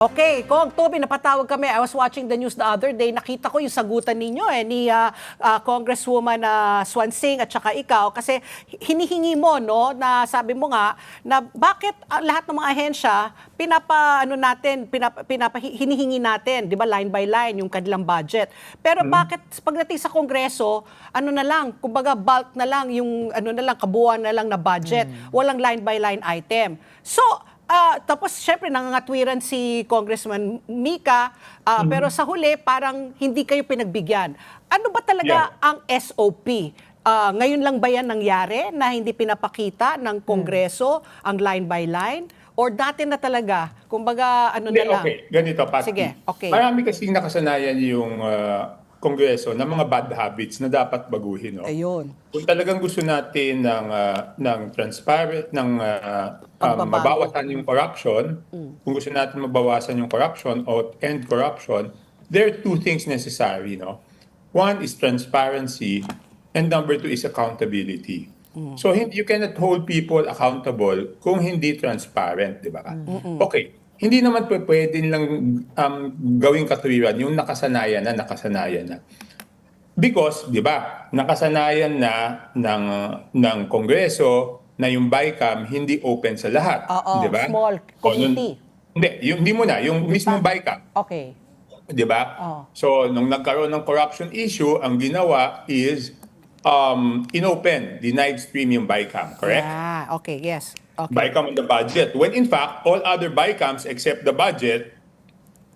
Okay, Kong Toby, napatawag kami. I was watching the news the other day. Nakita ko yung sagutan ninyo ni Congresswoman Swansing at saka ikaw kasi hinihingi mo no na sabi mo nga na bakit lahat ng mga ahensya hinihingi natin, 'di ba, line by line yung kanilang budget. Pero bakit pagdating sa Kongreso, ano na lang, kumbaga bulk na lang yung kabuuan na lang na budget, walang line by line item. So tapos, syempre, nangangatwiran si Congressman Mika, pero sa huli, parang hindi kayo pinagbigyan. Ano ba talaga ang SOP? Ngayon lang ba yan nangyari na hindi pinapakita ng Kongreso ang line by line? Or dati na talaga? Kumbaga, ano na lang? Okay, ganito, Pati. Sige, okay. Marami kasing nakasanayan yung Kongreso ng mga bad habits na dapat baguhin. No? Ayun. Kung talagang gusto natin ng transparent, mabawasan yung corruption, kung gusto natin mabawasan yung corruption o end corruption, there are two things necessary. No? One is transparency, and number two is accountability. So you cannot hold people accountable kung hindi transparent, di ba? Okay. Hindi naman pwede lang gawing katwiran yung nakasanayan na. Because, di ba, nakasanayan na ng Kongreso na yung BICAM hindi open sa lahat. Oo, di ba? small committee. Hindi mo na, yung mismong BICAM. Okay. Di ba? So, nung nagkaroon ng corruption issue, ang ginawa is inopen, denied stream yung BICAM, correct? Okay, yes. Okay. BICAM on the budget. When in fact, all other BICAMs except the budget,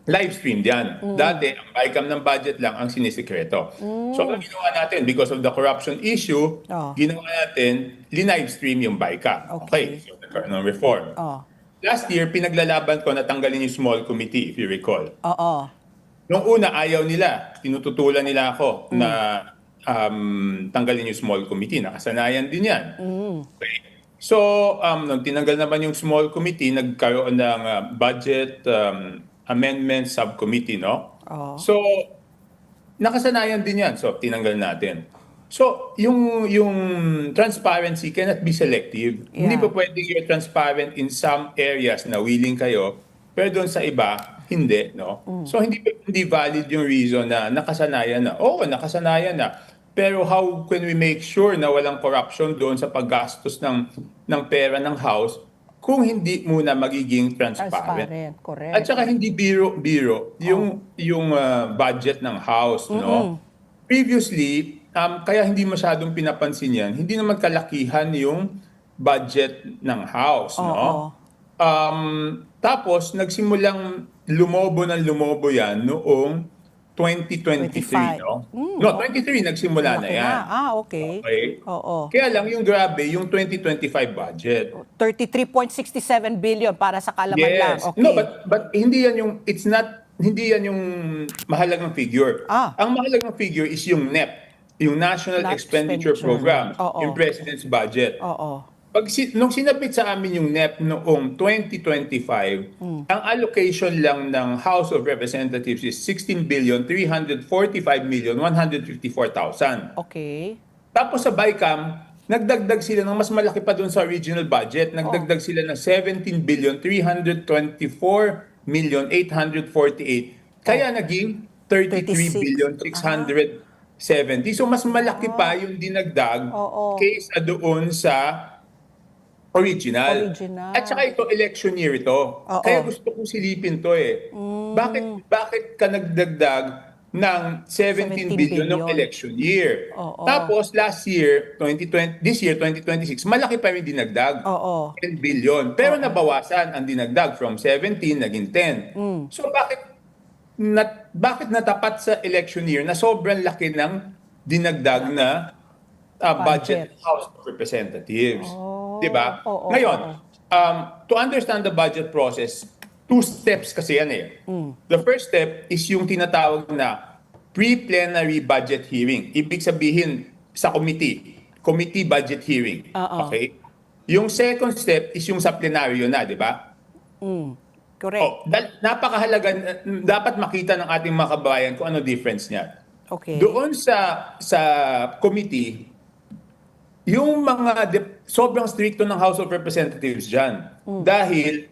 live streamed yan. Dati, ang BICAM ng budget lang ang sinisikreto. So, ang ginawa natin, because of the corruption issue, ginawa natin, live stream yung BICAM. Okay. So, nagkaroon ng reform. Last year, pinaglalaban ko na tanggalin yung small committee, if you recall. Noong una, ayaw nila. Tinututulan nila ako na tanggalin yung small committee. Nakasanayan din yan. Okay. So, nung tinanggal naman yung small committee, nagkaroon ng budget amendment subcommittee, no? So, nakasanayan din yan. So, tinanggal natin. So, yung transparency cannot be selective. Hindi pa pwede you're transparent in some areas na willing kayo, pero doon sa iba, hindi, no? So, hindi valid yung reason na nakasanayan na. Oo, nakasanayan na. Pero how can we make sure na walang corruption doon sa paggastos ng pera ng House kung hindi muna magiging transparent? Correct. At saka hindi biro yung budget ng House, no? Previously, kaya hindi masyadong pinapansin yan, hindi naman kalakihan yung budget ng House, no? Tapos nagsimulang lumobo yan noong 2023, no? No, 23 nagsimula na yan. Okay. Kaya lang yung grabe, yung 2025 budget. 33.67 billion para sa kalaman lang. Okay. No, but hindi yan yung mahalagang figure. Ang mahalagang figure is yung NEP, yung National Expenditure Program, yung President's Budget. Nung sinabit sa amin yung NEP noong 2025, ang allocation lang ng House of Representatives is 16,345,154,000. Okay. Tapos sa BICAM, nagdagdag sila ng mas malaki pa doon sa original budget. Nagdagdag sila ng 17,324,848. Kaya naging 33,670. So mas malaki pa yung dinagdag kaysa doon sa original. At saka ito, election year ito. Kaya gusto kong silipin to eh. Bakit ka nagdagdag ng 17 billion ng election year? Tapos last year, this year, 2026, malaki pa yung dinagdag. 10 billion. Pero nabawasan ang dinagdag from 17 naging 10. So bakit natapat sa election year na sobrang laki ng dinagdag na budget House of Representatives? Diba? Ngayon, to understand the budget process, two steps kasi yan eh. The first step is yung tinatawag na pre-plenary budget hearing. Ibig sabihin sa committee budget hearing. Okay? Yung second step is yung sa plenaryo na, di ba? Correct. Napakahalaga, dapat makita ng ating mga kabayan kung ano difference niya. Okay. Doon sa committee, yung mga sobrang stricto ng House of Representatives dyan. Dahil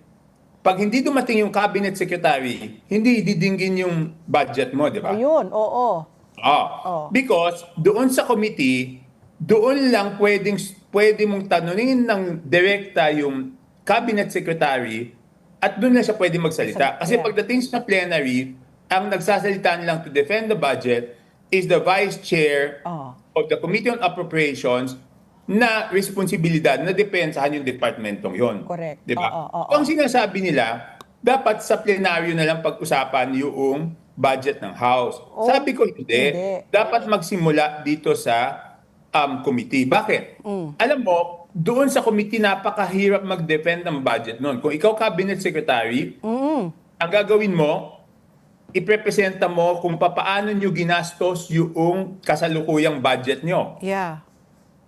pag hindi dumating yung cabinet secretary, hindi didinggin yung budget mo, di ba? Ayun, oo. Oh. Because doon sa committee, doon lang pwede mong tanungin ng direkta yung cabinet secretary at doon lang siya pwede magsalita. Kasi Yeah. pagdating sa plenary, ang nagsasalitaan lang to defend the budget is the vice chair of the Committee on Appropriations na responsibilidad na depensahan yung departmentong yon. Correct. Di ba? Oo. So, ang sinasabi nila, dapat sa plenaryo na lang pag-usapan yung budget ng House. Sabi ko, hindi. Dapat magsimula dito sa committee. Bakit? Alam mo, doon sa committee, napakahirap mag-defend ng budget noon. Kung ikaw cabinet secretary, ang gagawin mo, iprepresenta mo kung paano nyo ginastos yung kasalukuyang budget nyo. Yeah.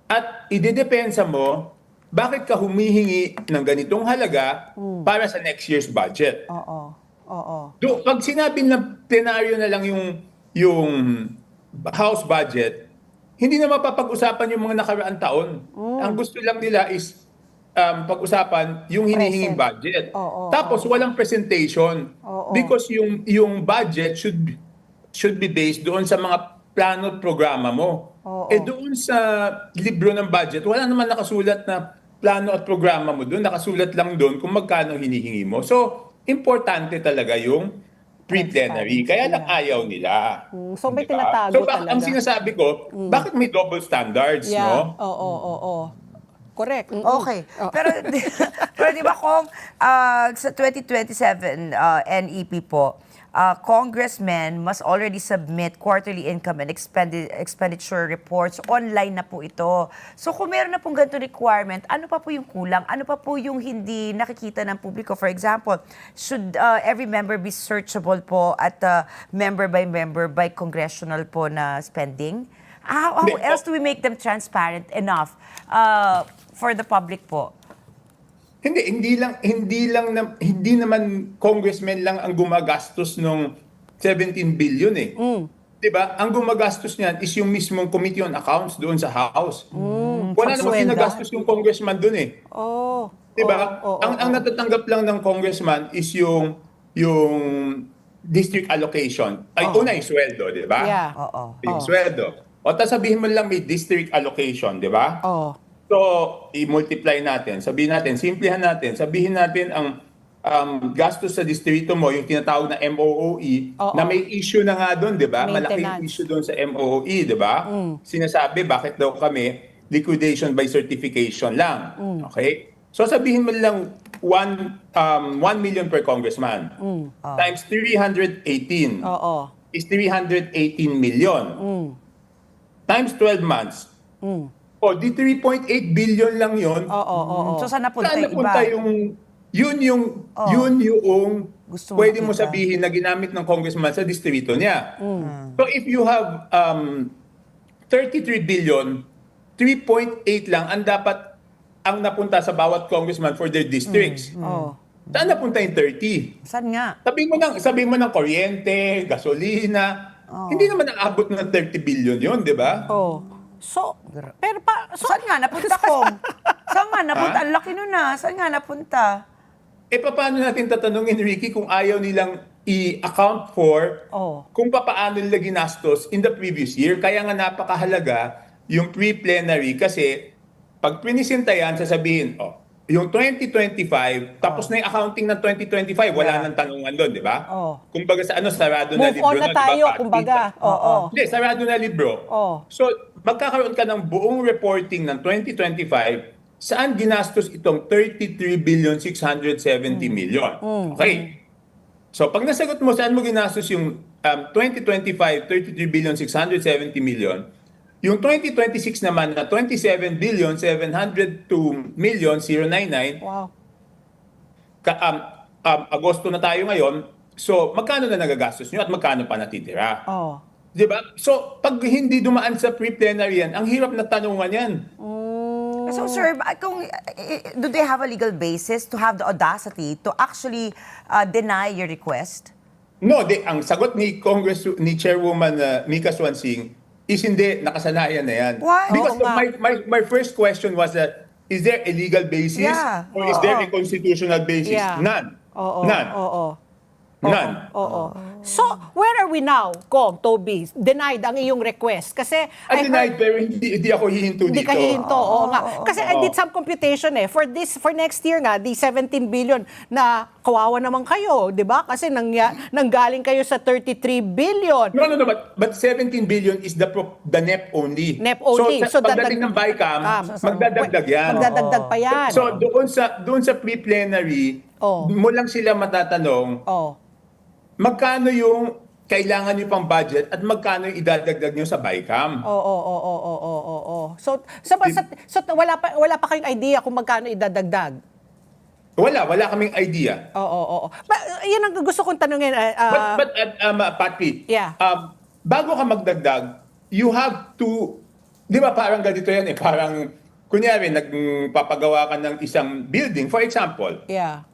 At idedepensa mo, bakit ka humihingi ng ganitong halaga para sa next year's budget? Oo. Pag sinabi ng plenaryo na lang yung House budget, hindi na mapapag-usapan yung mga nakaraang taon. Ang gusto lang nila is pag-usapan yung hinihinging budget. Tapos walang presentation because yung budget should be based doon sa mga plano at programa mo. Doon sa libro ng budget, wala naman nakasulat na plano at programa mo doon. Nakasulat lang doon kung magkano hinihingi mo. So, importante talaga yung pre-plenary. Kaya lang ayaw nila. So, may Diba? tinatago So, talaga. ang sinasabi ko, bakit may double standards, no? Oo. Correct. Okay. Pero di ba kung sa 2027 NEP po, congressmen must already submit quarterly income and expenditure reports. Online na po ito. So kung meron na pong ganito requirement, ano pa po yung kulang? Ano pa po yung hindi nakikita ng publiko? For example, should every member be searchable po at member by congressional po na spending? How else do we make them transparent enough for the public po? Hindi naman congressmen lang ang gumagastos ng 17 billion eh. 'Di ba? Ang gumagastos niyan is yung mismong Committee on Accounts doon sa House. Wala namang ginagastos yung congressman doon eh. 'Di ba? Ang natatanggap lang ng congressman is yung district allocation. Ay una yung sweldo, 'di ba? Yeah. Yung sweldo. O sabihin mo lang may district allocation, 'di ba? So, i-multiply natin. Simplihan natin. Sabihin natin ang gastos sa distrito mo, yung tinatawag na MOOE, na may issue na nga doon, di ba? Malaking issue doon sa MOOE, di ba? Sinasabi, bakit daw kami liquidation by certification lang? Okay? So, sabihin mo lang 1 million per congressman times 318 is 318 million times 12 months. Di 3.8 billion lang yun. So saan napunta Saan yung napunta iba? yun yung Gusto pwede mo makita. sabihin na ginamit ng congressman sa distrito niya. So if you have 33 billion, 3.8 lang ang dapat ang napunta sa bawat congressman for their districts. Saan napunta yung 30? Saan nga? Sabihin mo ng kuryente, gasolina. Hindi naman naabot ng 30 billion yun, di ba? So, Saan nga napunta, Kong? Saan nga napunta? Ang laki nun na. Saan nga napunta? Paano natin tatanungin, Ricky, kung ayaw nilang i-account for kung paano nila ginastos in the previous year? Kaya nga napakahalaga yung pre-plenary kasi pag prinisenta yan, sasabihin, yung 2025, tapos na yung accounting ng 2025, wala nang tanungan doon, di ba? Kumbaga sarado na move libro. on na tayo, kumbaga. Hindi, sarado na libro. So, magkakaroon ka ng buong reporting ng 2025 saan ginastos itong 33,670 million. Okay. So, pag nasagot mo saan mo ginastos yung 2025, 33,670 million, yung 2026 naman na 27,702,099, Wow. Agosto na tayo ngayon, so magkano na nagagastos nyo at magkano pa natitira? Di ba? So, pag hindi dumaan sa pre-plenary yan, ang hirap na tanungan yan. So, sir, do they have a legal basis to have the audacity to actually deny your request? No, ang sagot ni Chairwoman Mika Swansing is hindi, nakasanayan na yan. Why? Because my first question was that, is there a legal basis Yeah. or is there a constitutional basis? Yeah. None. Oo. None. Oo. None. Oo. So, where are we now, Kong, Toby? Denied ang iyong request. Kasi I Denied, pero hindi ako hihinto hindi dito. ka hihinto. Oo nga. Kasi I did some computation for next year nga, the 17 billion na kawawa naman kayo, di ba? Kasi nanggaling kayo sa 33 billion. No, but 17 billion is the NEP only. NEP only. So, pagdating ng BICAM, magdadagdag yan. Magdadagdag pa yan. So, doon sa pre-plenary, mo lang sila matatanong, Oh. magkano yung kailangan nyo pang budget at magkano yung idadagdag nyo sa BICAM? Oo. So wala pa kayong idea kung magkano idadagdag? Wala kaming idea. Oo. Yan ang gusto kong tanungin. But Patty, Yeah. Bago ka magdagdag, you have to, di ba parang ganito yan parang, kunyari, nagpapagawa ka ng isang building, for example, Yeah.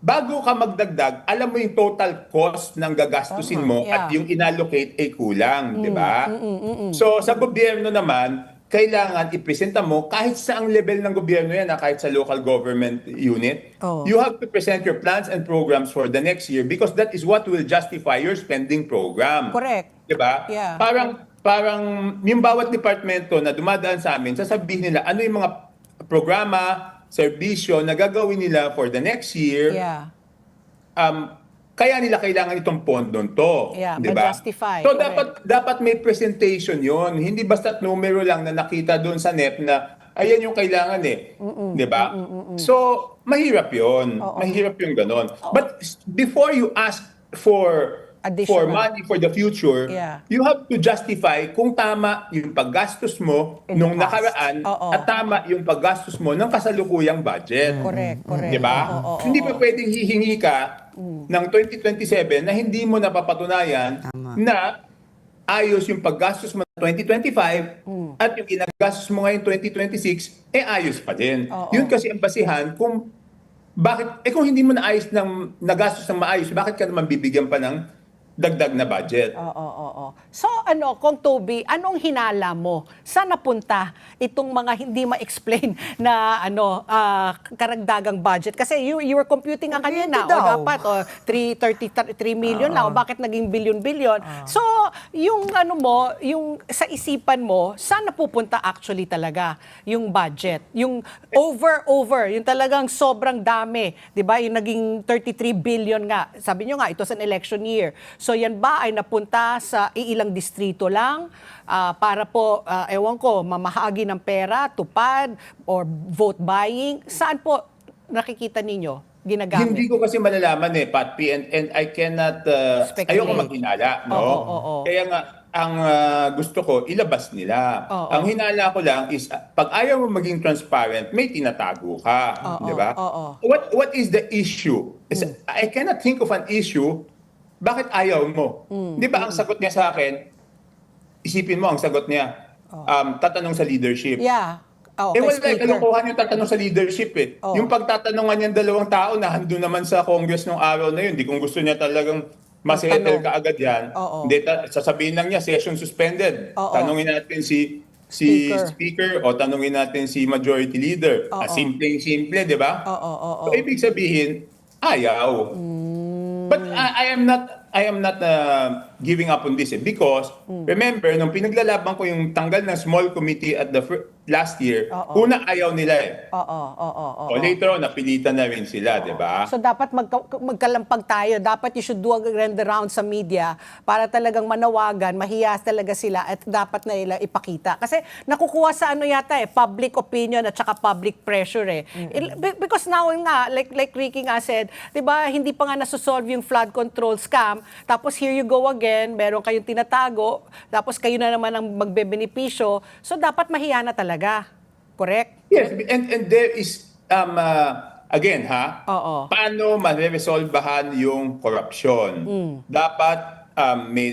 bago ka magdagdag, alam mo yung total cost ng gagastusin mo Yeah. at yung inallocate ay kulang, di ba? So sa gobyerno naman, kailangan ipresenta mo kahit sa ang level ng gobyerno yan, kahit sa local government unit, you have to present your plans and programs for the next year because that is what will justify your spending program. Correct. Di ba? Yeah. Parang yung bawat departamento na dumadaan sa amin, sasabihin nila ano yung mga programa, serbisyo na gagawin nila for the next year. Yeah. Kaya nila kailangan itong pondon to, Yeah, di ba? ma-justify. So Correct. dapat may presentation 'yon. Hindi basta't numero lang na nakita doon sa NEP na ayan yung kailangan di ba? So mahirap 'yon. Mahirap yung ganon. But before you ask for Additional. money for the future, Yeah. you have to justify kung tama yung paggastos mo In the nung past. nakaraan at tama yung paggastos mo ng kasalukuyang budget. Correct. Di ba? Hindi pa pwedeng hihingi ka ng 2027 na hindi mo napapatunayan na ayos yung paggastos mo ng 2025 at yung ginagastos mo ngayon 2026, ayos pa din. Yun kasi ang basihan kung bakit, kung hindi mo naayos nagastos ng maayos, bakit ka naman bibigyan pa ng dagdag na budget? Oo. So Kong Toby, anong hinala mo? Saan napunta itong mga hindi ma-explain na karagdagang budget? Kasi you were computing ang kanina, dapat 333 million na, bakit naging billion-billion? So, yung yung sa isipan mo, saan napupunta actually talaga yung budget? Yung over, yung talagang sobrang dami, 'di ba? Yung naging 33 billion nga. Sabi nyo nga, ito sa election year. So yan ba ay napunta sa iilang distrito lang para po, ewan ko, mamahagi ng pera, tupad, or vote buying? Saan po nakikita ninyo ginagamit? Hindi ko kasi malalaman Pat P, and I cannot, Speculate. ayoko maghinala, no? Oo. Kaya nga, ang gusto ko, ilabas nila. Ang hinala ko lang is, pag ayaw mo maging transparent, may tinatago ka, di ba? What is the issue? I cannot think of an issue. Bakit ayaw mo? Di ba ang sagot niya sa akin, isipin mo ang sagot niya, tatanong sa leadership. Yeah. Wala kalukuhan yung tatanong sa leadership Yung pagtatanungan niyang dalawang tao na handun naman sa Congress nung araw na yun, di kung gusto niya talagang masettle ka agad yan, hindi, sasabihin lang niya, session suspended. Tanungin natin si speaker o tanungin natin si majority leader. Simple, di ba? So, ibig sabihin, ayaw. But I am not giving up on this because remember nung pinaglalaban ko yung tanggal ng small committee at the last year, una ayaw nila O later on napilitan na rin sila, 'di ba? So dapat magkalampag tayo. Dapat you should do a grand round sa media para talagang manawagan, mahiya talaga sila at dapat na nila ipakita. Kasi nakukuha sa yata public opinion at saka public pressure Because now nga, like Ricky nga said, 'di ba, hindi pa nga nasosolve yung flood control scam. Tapos here you go again, meron kayong tinatago, tapos kayo na naman ang magbebenepisyo. So dapat mahiya na talaga. Correct? Yes, and there is again paano ma-resolbahan yung corruption? Dapat may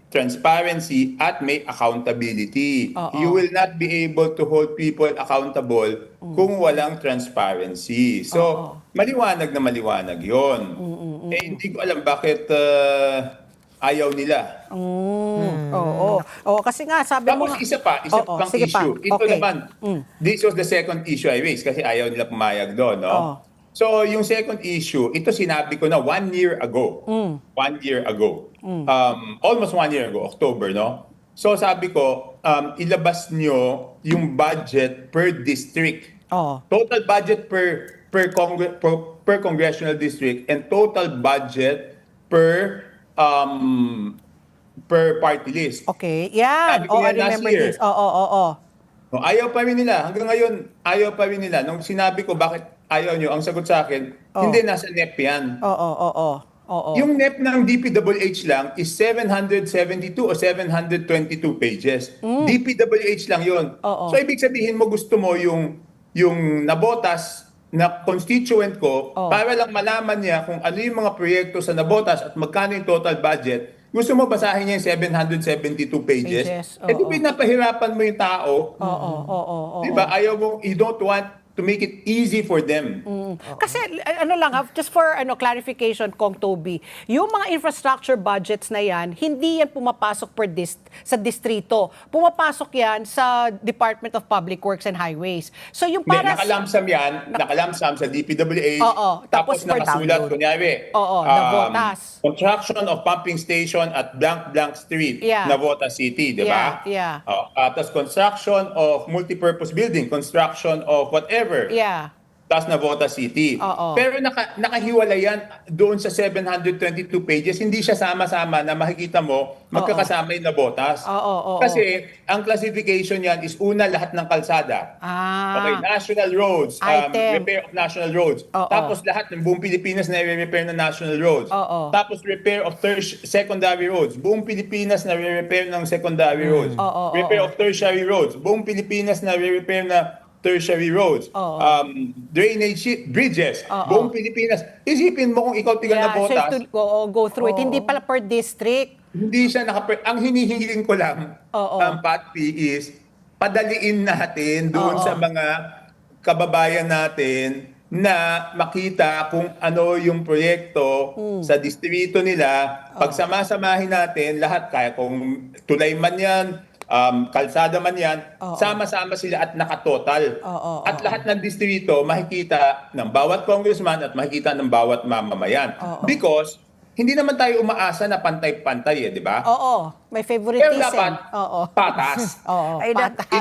transparency at may accountability. You will not be able to hold people accountable kung walang transparency. So, maliwanag na maliwanag yun. Hindi ko alam bakit ayaw nila. Oo, kasi nga sabi mo Tapos isa pang sige pa. issue. Ito Okay. naman, this was the second issue I raised kasi ayaw nila pumayag doon, no? So, yung second issue, ito sinabi ko na 1 year ago. 1 year ago. Almost 1 year ago, October, no? So, sabi ko, ilabas nyo yung budget per district. Oo. Total budget per congressional district and total budget per party list. Okay. Yan. Sabi ko Oh, I yan last remember year. this. Oo. No, ayaw pa rin nila. Hanggang ngayon, ayaw pa rin nila. Nung sinabi ko bakit ayaw nyo, ang sagot sa akin, hindi, nasa NEP yan. Oo. Yung NEP ng DPWH lang is 772 o 722 pages. DPWH lang yun. Oo. So, ibig sabihin mo, gusto mo yung nabotas na constituent ko para lang malaman niya kung ano yung mga proyekto sa nabotas at magkano yung total budget. Gusto mo basahin niya yung 772 pages? Eh, di pinapahirapan mo yung tao. Oo. Di ba? Ayaw mo, you don't want to make it easy for them. Kasi ano lang, just for clarification, Kong Toby, yung mga infrastructure budgets na yan, hindi yan pumapasok sa distrito. Pumapasok yan sa Department of Public Works and Highways. So yung para Nakalamsam yan, nakalamsam sa DPWH, Oo, tapos per nakasulat, download. kunyari, Navotas. construction of pumping station at blank street, Yeah. Navotas City, di ba? Yeah. Tapos construction of multipurpose building, construction of whatever. Yeah. Tapos Navotas City. Oo. Pero nakahiwalay yan doon sa 722 pages. Hindi siya sama-sama na makikita mo magkakasama yung Navotas. Oo. Kasi ang classification yan is una lahat ng kalsada. Okay, national roads, Item. repair of national roads. Oo. Tapos lahat ng buong Pilipinas na i-repair ng national roads. Oo. Tapos repair of secondary roads. Buong Pilipinas na i-repair ng secondary roads. Repair of tertiary roads. Buong Pilipinas na i-repair na tertiary roads. Drainage bridges. Buong Pilipinas. Isipin mo kung ikaw tiga na So botas. go through it. Hindi pala per district. Hindi siya ang hinihingiin ko lang, Pat P, is padaliin natin doon sa mga kababayan natin na makita kung ano yung proyekto sa distrito nila. Pagsamasamahin natin lahat, kaya kung tulay man yan, kalsada man yan, sama-sama sila at nakatotal. At lahat ng distrito makikita ng bawat congressman at makikita ng bawat mamamayan. Because hindi naman tayo umaasa na pantay-pantay, di ba? May Pero favoritism. dapat patas. Ay, Patas.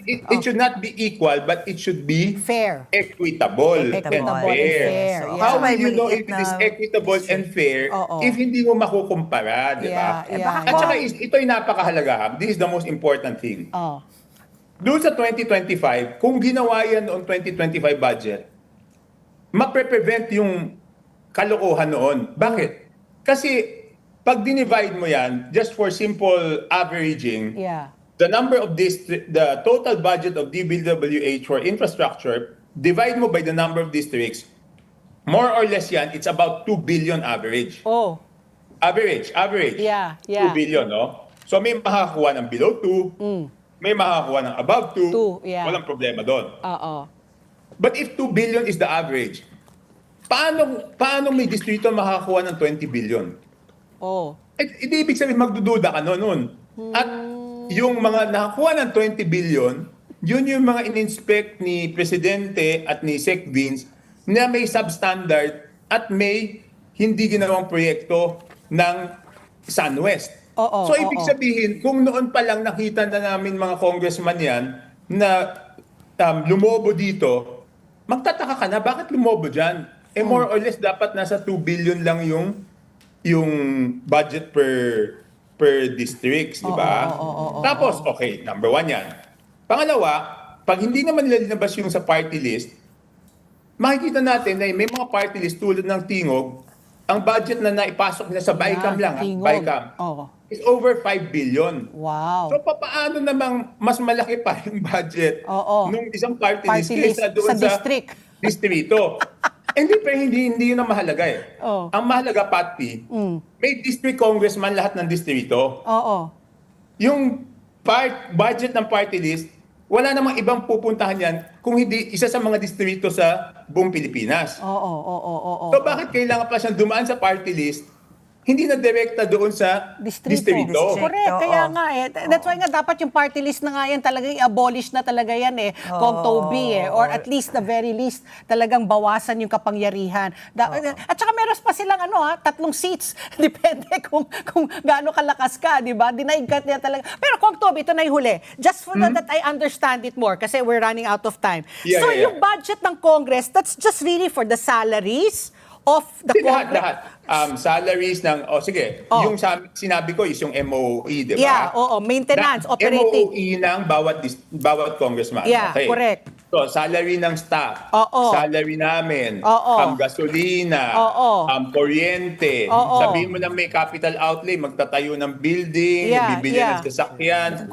It should not be equal, but it should be Fair. equitable, Equitable and and fair. fair. Yeah. How So, may will you know if maliit it is na- equitable and fair if hindi mo makukumpara, di ba? Yeah. At saka ito'y napakahalaga. This is the most important thing. Doon sa 2025, kung ginawa yan noong 2025 budget, mapre-prevent yung kalokohan noon. Bakit? Kasi pag dinivide mo yan, just for simple averaging, the number of the total budget of DPWH for infrastructure, divide mo by the number of districts, more or less yan, it's about 2 billion average. Average. Yeah. 2 billion, no? So may makakakuha ng below 2, may makakakuha ng above 2, walang problema doon. But if 2 billion is the average, paano may distrito makakakuha ng 20 billion? Hindi ibig sabihin magdududa ka noon. At yung mga nakakuha ng 20 billion, yun yung mga in-inspect ni Presidente at ni Sec Vince na may substandard at may hindi ginawang proyekto ng SunWest. So ibig sabihin, kung noon pa lang nakita na namin mga congressman yan na lumobo dito, magtataka ka na, bakit lumobo dyan? More or less dapat nasa 2 billion lang yung budget per districts, di ba? Tapos, okay, number 1 yan. Pangalawa, pag hindi naman nila linabas yung sa party list, makikita natin na may mga party list tulad ng Tingog, ang budget na naipasok nila sa BICAM lang, BICAM, is over 5 billion. Wow. So, paano namang mas malaki pa yung budget nung isang party list kaysa doon sa district. Distrito. Hindi yun ang mahalaga eh. Ang mahalaga, Pat P, may district congressman lahat ng distrito. Yung budget ng party list, wala namang ibang pupuntahan yan kung hindi isa sa mga distrito sa buong Pilipinas. So bakit kailangan pa siyang dumaan sa party list hindi na direkta doon sa distrito. Correct. Oo. Kaya nga That's why nga dapat yung party list na nga yan talagang i-abolish na talaga yan Kung Toby Or at least, the very least, talagang bawasan yung kapangyarihan. At saka meron pa silang 3 seats. Depende kung gaano kalakas ka, di ba? Dinaig ka niya talaga. Pero Kung Toby, ito na yung huli. Just for that I understand it more kasi we're running out of time. Yeah, so yeah, yeah. yung budget ng Congress, that's just really for the salaries of the Congress. Lahat. Salaries ng, sige, yung sinabi ko is yung MOE, di ba? Yeah, maintenance, operating. MOE ng bawat congressman. Yeah, okay. correct. So, salary ng staff, salary namin, gasolina, kuryente. Sabihin mo na may capital outlay, magtatayo ng building, bibili ng sasakyan,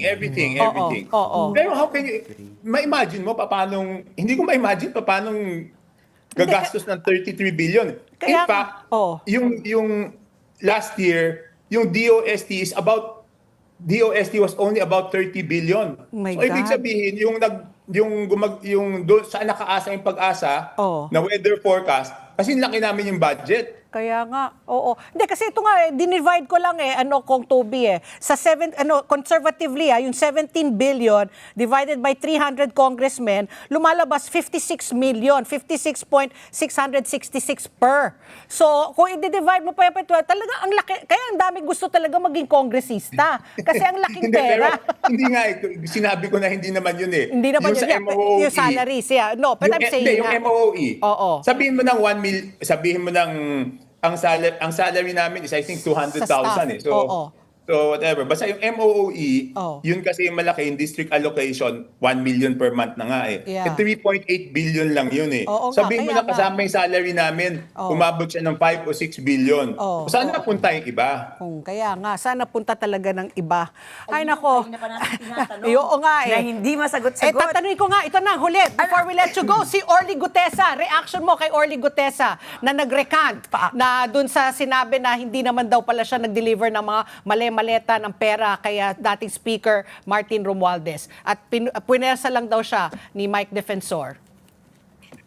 everything. Pero how can you, ma-imagine mo, hindi ko ma-imagine paano gagastos ng 33 billion. In fact, yung last year, yung DOST was only about 30 billion. My so ibig God. sabihin, yung doon saan nakaasa yung pag-asa na weather forecast, kasi laki namin yung budget. Kaya nga, Hindi, kasi ito nga, dinivide ko lang Kung Toby Sa conservatively, yung 17 billion divided by 300 congressmen, lumalabas 56 million, 56.666 per. So, kung i-divide mo pa talaga ang laki, kaya ang dami gusto talaga maging kongresista. Kasi ang laking pera. Hindi nga, sinabi ko na hindi naman yun Hindi naman yung yun. sa MOE. Yung salaries, No, but I'm saying yung MOE. Sabihin mo ng 1 million, sabihin mo ng ang salary namin is I think 200,000 So whatever. Basta yung MOOE, yun kasi yung malaki, yung district allocation, 1 million per month na nga Yeah. 3.8 billion lang yun Sabihin mo na kasama yung salary namin, umabot siya ng 5 o 6 billion. Saan napunta yung iba? Kaya nga, sana punta talaga ng iba. Ay, nako. Kanina pa natin tinatanong. Oo nga Na hindi masagot-sagot. Tatanungin ko nga, ito na, huli, before we let you go, si Orly Gutesa, reaction mo kay Orly Gutesa na nag-recant na dun sa sinabi na hindi naman daw pala siya nag-deliver ng mga maleta ng pera kaya dating Speaker Martin Romualdez. At punersa lang daw siya ni Mike Defensor.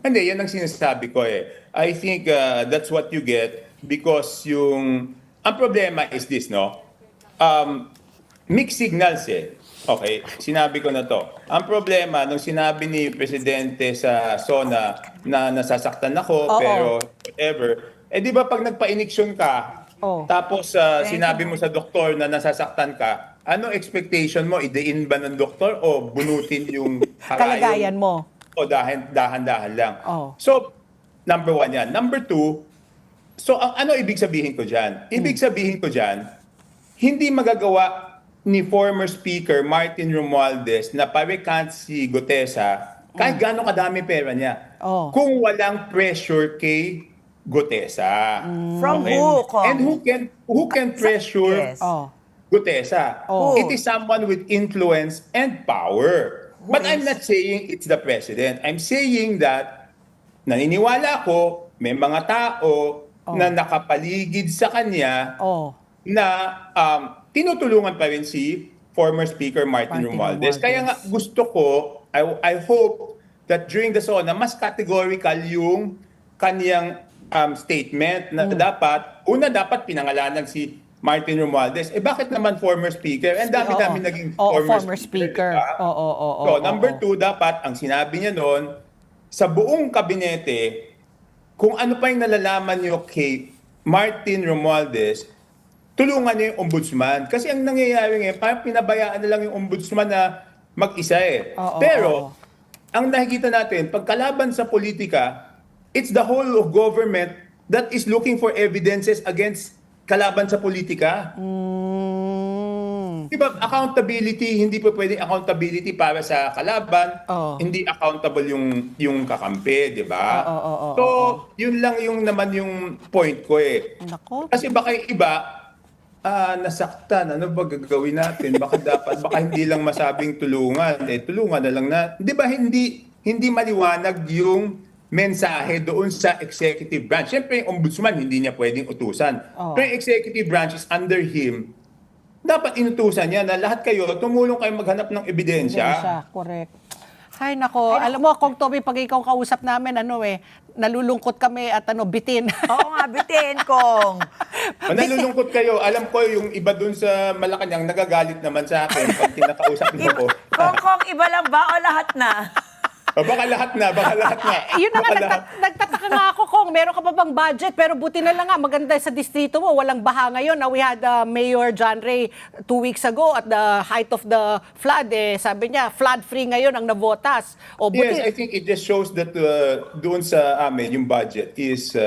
Hindi, yan ang sinasabi ko I think that's what you get because ang problema is this, no? Mixed signals Okay, sinabi ko na to. Ang problema, nung sinabi ni Presidente sa SONA na nasasaktan ako, pero whatever, di ba pag nagpa-iniksyon ka, tapos sinabi mo sa doktor na nasasaktan ka, ano expectation mo? Idein ba ng doktor o bunutin yung Kalagayan mo. O dahan-dahan lang. So, number 1 yan. Number 2, so ano ibig sabihin ko dyan? Ibig sabihin ko dyan, hindi magagawa ni former Speaker Martin Romualdez na pa-recant si Gutesa kahit gano'ng kadami pera niya. Kung walang pressure kay Gutesa. From who, Kong? And who can pressure Gutesa? It is someone with influence and power. But I'm not saying it's the president. I'm saying that naniniwala ko may mga tao na nakapaligid sa kanya na tinutulungan pa rin si former Speaker Martin Romualdez. Kaya nga gusto ko, I hope that during the SONA, mas categorical yung kaniyang statement na dapat pinangalanan si Martin Romualdez. Bakit naman former speaker? And dami-dami naging former speaker. Diba? So, number 2, dapat, ang sinabi niya noon, sa buong kabinete, kung ano pa yung nalalaman niyo kay Martin Romualdez, tulungan niyo yung ombudsman. Kasi ang nangyayari ngayon, parang pinabayaan na lang yung ombudsman na mag-isa Pero, ang nakikita natin, pagkalaban sa politika, it's the whole of government that is looking for evidences against kalaban sa politika. Diba, accountability, hindi pa pwedeng accountability para sa kalaban, hindi accountable yung kakampi, di ba? So, yun lang yung naman yung point ko Nako. Kasi baka yung iba, nasaktan, ano ba gagawin natin? Baka hindi lang masabing tulungan. Tulungan na lang na, di ba hindi maliwanag yung mensahe doon sa executive branch. Siyempre, yung ombudsman, hindi niya pwedeng utusan. Pero yung executive branch is under him. Dapat inutusan niya na lahat kayo, tumulong kayo maghanap ng ebidensya. Correct. Ay, nako. Alam mo, Kong Toby, pag ikaw kausap namin, nalulungkot kami at bitin. Oo nga, bitin kong. Nalulungkot kayo. Alam ko yung iba dun sa Malacanang nagagalit naman sa akin pag kinakausap niyo ko. Kong, iba lang ba o lahat na? Baka lahat na. Yun na nga, Baka lahat. nagtataka nga ako, Kong, meron ka pa bang budget? Pero buti na lang nga, maganda sa distrito mo, walang baha ngayon. Now, we had Mayor John Ray 2 weeks ago at the height of the flood. Sabi niya, flood-free ngayon ang Navotas. O, Yes, I buti, think it just shows that doon sa amin, yung budget is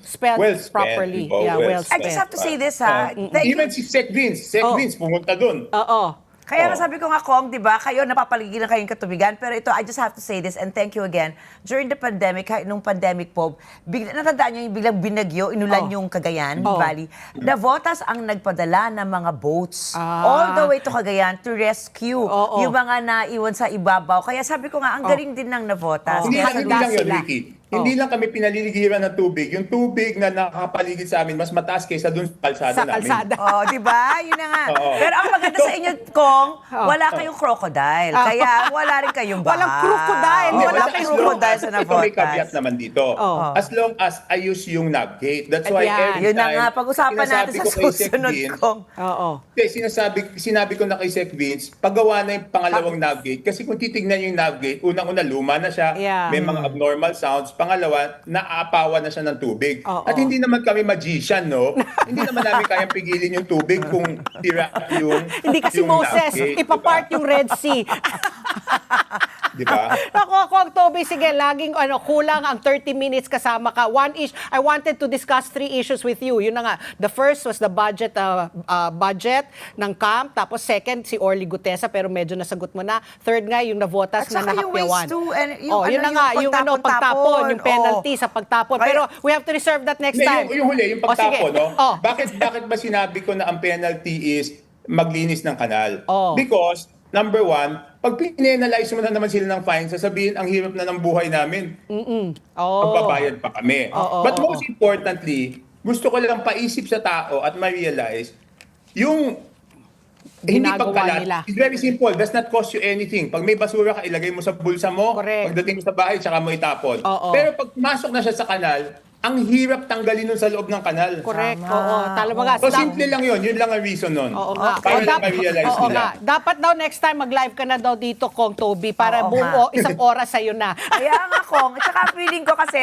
Spent well spent. properly. di ba? Yeah, well I just have to say this, ha? Thank you. Even si Sec Vince pumunta doon. oo. Kaya Oh. nga sabi ko nga, Kong, di ba, kayo napapaligiran kayong katubigan, pero ito, I just have to say this, and thank you again. During the pandemic, nung pandemic po, natandaan nyo yung biglang binagyo, inulan yung Cagayan Valley. Navotas ang nagpadala ng mga boats all the way to Cagayan to rescue yung mga naiwan sa ibabaw. Kaya sabi ko nga, ang galing din ng Navotas. Hindi Kaya lang yun, sila. Ricky. Hindi lang kami pinaliligiran ng tubig. Yung tubig na nakapaligid sa amin, mas mataas kaysa dun sa kalsada Sa namin. kalsada. Oh, di ba? Yun na nga. Oo. Pero ang maganda sa inyo, Kong, wala kayong crocodile. Kaya wala rin kayong baha. Walang crocodile. Hindi, Wala as kayong long crocodile as- sa ito may Navotas. caveat naman dito. As long as ayos yung navigate. That's why Ayan. every Yun na time, nga, pag-usapan natin sinasabi sa ko kay Sec susunod, Vince, Kong. Oo. sinabi ko na kay Sec Vince, paggawa na yung pangalawang navigate. Kasi kung titignan yung navigate, unang-una luma na siya, Yeah. may mga abnormal sounds. Pangalawa, naaapawan na siya ng tubig. Oo. At hindi naman kami magician, no? Hindi naman namin kayang pigilin yung tubig kung tira yung Hindi kasi yung Moses, navigate, ipapart yung Red Sea. Di ba? Ako, Toby, sige, laging kulang ang 30 minutes kasama ka. I wanted to discuss 3 issues with you. Yun na nga. The first was the budget ng camp. Tapos second, si Orly Gutesa, pero medyo nasagot mo na. Third nga, yung Navotas At na saka yung nahapyawan. waste too, and yung yun na nga, yung pagtapon, yung penalty sa pagtapon. Kaya- Pero we have to reserve that next Hindi, time. yung huli, yung pagtapon, sige. no? Oh. Bakit ba sinabi ko na ang penalty is maglinis ng kanal? Oh. Because, number one, pag pinanalyze mo na naman sila ng fine, sasabihin, ang hirap na ng buhay namin. Magbabayad pa kami. But most importantly, gusto ko lang paisip sa tao at ma-realize, yung hindi Ginagawa pagkalat, nila. it's very simple, does not cost you anything. Pag may basura ka, ilagay mo sa bulsa mo, Correct. pagdating mo sa bahay, tsaka mo itapon. Oo. Pero pag pumasok na siya sa kanal, ang hirap tanggalin nun sa loob ng kanal. Correct. Tama. Oo. Talaga. So simple lang yun lang ang reason nun. Oo nga. Para O, lang ma-realize oo nila. nga. Dapat daw next time mag-live ka na daw dito, Kong Toby, para Oo buo isang oras sa'yo na. Kaya nga, Kong. At saka feeling ko kasi,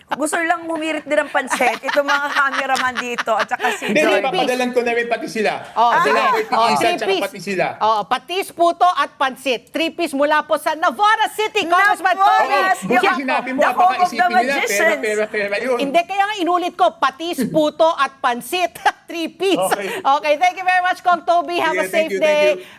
gusto lang humirit din ng pansit. Itong mga cameraman dito. At saka si Hindi, Joy. papadalan ko na rin pati sila. Oh, Padala ko sige. yung isa, Three tsaka piece. pati sila. Oh, patis, puto at pansit. 3 piece mula po sa Navotas City, Congressman Navotas! Toby. Yes, Buti yung- sinabi mo, the home baka of the isipin nila, magicians. pera yun. Hindi, kaya nga inulit ko, patis, puto at pansit. 3 piece. Okay. Okay, thank you very much, Kong Toby. Have a Sige, thank safe you, thank day. you.